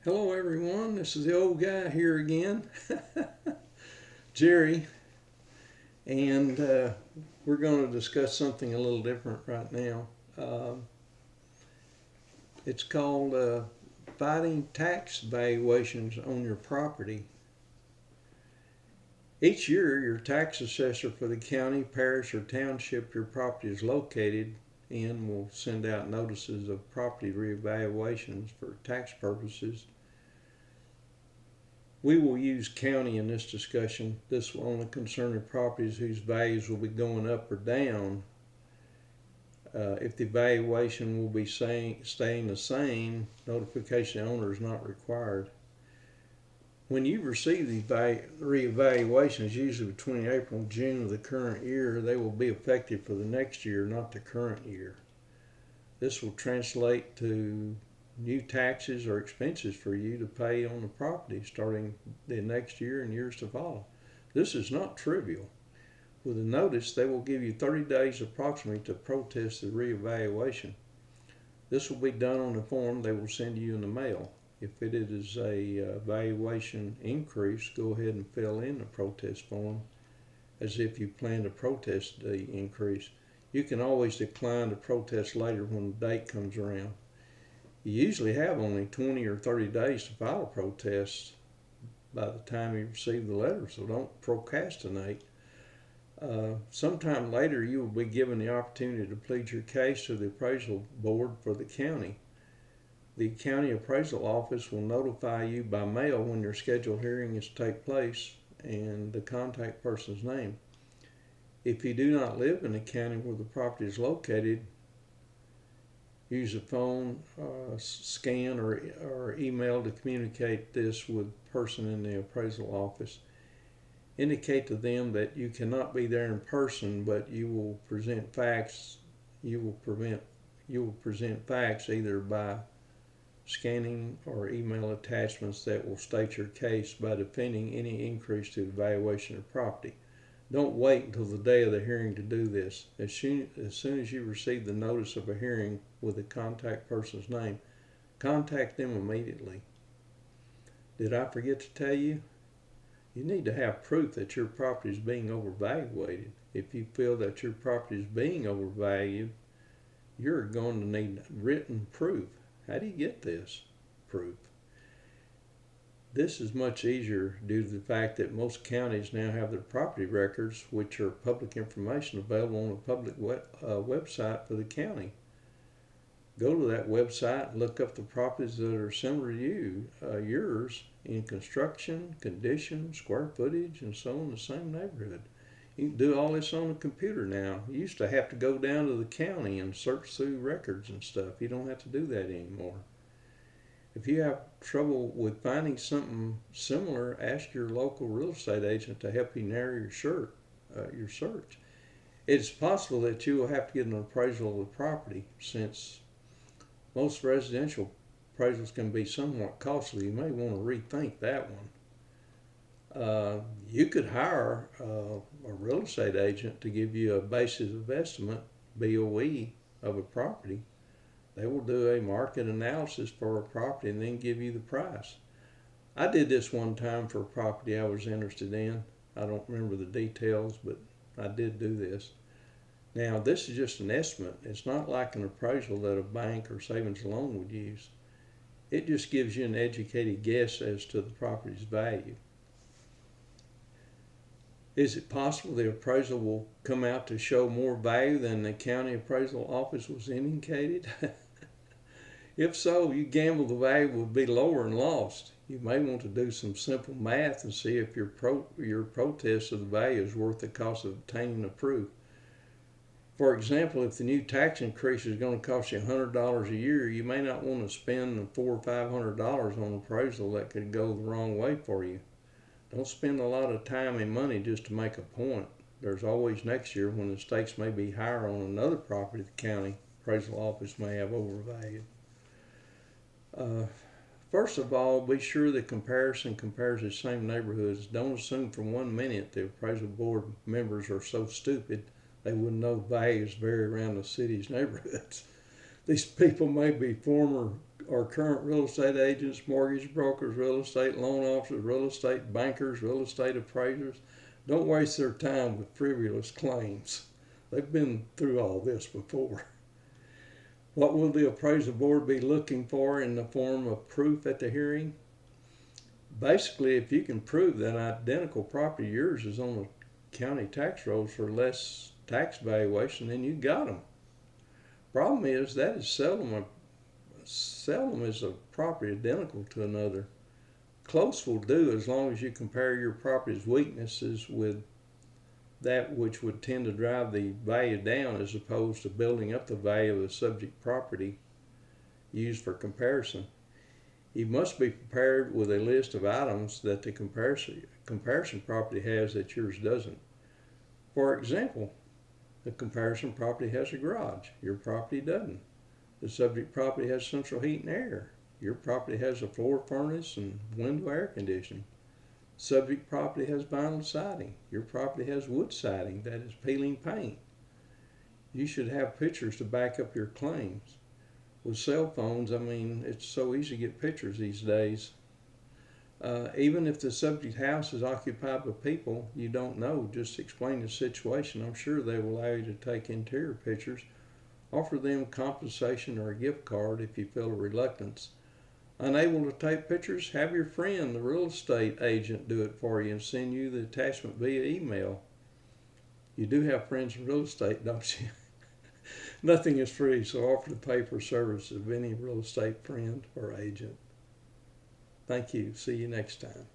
Hello, everyone. This is the old guy here again, Jerry, and we're going to discuss something a little different right now. Um it's called fighting tax valuations on your property. Each year, your tax assessor for the county, parish, or township your property is located in will send out notices of property reevaluations for tax purposes. We will use county in this discussion. This will only concern the properties whose values will be going up or down. If the valuation will be staying the same, notification to the owner is not required. When you receive the reevaluations, usually between April and June of the current year, they will be effective for the next year, not the current year. This will translate to new taxes or expenses for you to pay on the property starting the next year and years to follow. This is not trivial. With a notice, they will give you 30 days approximately to protest the reevaluation. This will be done on a form they will send you in the mail. If it is a valuation increase, go ahead and fill in the protest form as if you plan to protest the increase. You can always decline to protest later when the date comes around. You usually have only 20 or 30 days to file a protest by the time you receive the letter, so don't procrastinate. Sometime later, you will be given the opportunity to plead your case to the appraisal board for the county. The county appraisal office will notify you by mail when your scheduled hearing is to take place and the contact person's name. If you do not live in the county where the property is located, use a phone, scan, or email to communicate this with the person in the appraisal office. Indicate to them that you cannot be there in person, but you will present facts. You will present facts either by scanning or email attachments that will state your case by defending any increase to the valuation of property. Don't wait until the day of the hearing to do this. As soon as you receive the notice of a hearing with the contact person's name, contact them immediately. Did I forget to tell you? You need to have proof that your property is being overvalued. If you feel that your property is being overvalued, you're going to need written proof. How do you get this proof? This is much easier due to the fact that most counties now have their property records, which are public information available on a public website for the county. Go to that website and look up the properties that are similar to yours in construction, condition, square footage, and so on in the same neighborhood. You can do all this on a computer now. You used to have to go down to the county and search through records and stuff. You don't have to do that anymore. If you have trouble with finding something similar, ask your local real estate agent to help you narrow your search. It's possible that you will have to get an appraisal of the property. Since most residential appraisals can be somewhat costly, you may want to rethink that one. You could hire a real estate agent to give you a basis of estimate, BOE, of a property. They will do a market analysis for a property and then give you the price. I did this one time for a property I was interested in. I don't remember the details, but I did do this. Now, this is just an estimate. It's not like an appraisal that a bank or savings loan would use. It just gives you an educated guess as to the property's value. Is it possible the appraisal will come out to show more value than the county appraisal office was indicated? If so, you gamble the value will be lower and lost. You may want to do some simple math and see if your protest of the value is worth the cost of obtaining the proof. For example, if the new tax increase is going to cost you $100 a year, you may not want to spend $400 or $500 on appraisal that could go the wrong way for you. Don't spend a lot of time and money just to make a point. There's always next year when the stakes may be higher on another property the county appraisal office may have overvalued. First of all, be sure the comparison compares the same neighborhoods. Don't assume for 1 minute the appraisal board members are so stupid they wouldn't know values vary around the city's neighborhoods. These people may be former or current real estate agents, mortgage brokers, real estate loan officers, real estate bankers, real estate appraisers. Don't waste their time with frivolous claims. They've been through all this before. What will the appraisal board be looking for in the form of proof at the hearing? Basically, if you can prove that identical property yours is on the county tax rolls for less tax valuation, then you got them. Problem is that is seldom is a property identical to another. Close will do as long as you compare your property's weaknesses with that which would tend to drive the value down, as opposed to building up the value of the subject property used for comparison. You must be prepared with a list of items that the comparison property has that yours doesn't. For example, the comparison property has a garage. Your property doesn't. The subject property has central heat and air. Your property has a floor furnace and window air conditioning. Subject property has vinyl siding. Your property has wood siding that is peeling paint. You should have pictures to back up your claims. With cell phones, it's so easy to get pictures these days. Even if the subject house is occupied by people you don't know, just explain the situation. I'm sure they will allow you to take interior pictures. Offer them compensation or a gift card if you feel a reluctance. Unable to take pictures? Have your friend, the real estate agent, do it for you and send you the attachment via email. You do have friends in real estate, don't you? Nothing is free, so offer to pay for services of any real estate friend or agent. Thank you. See you next time.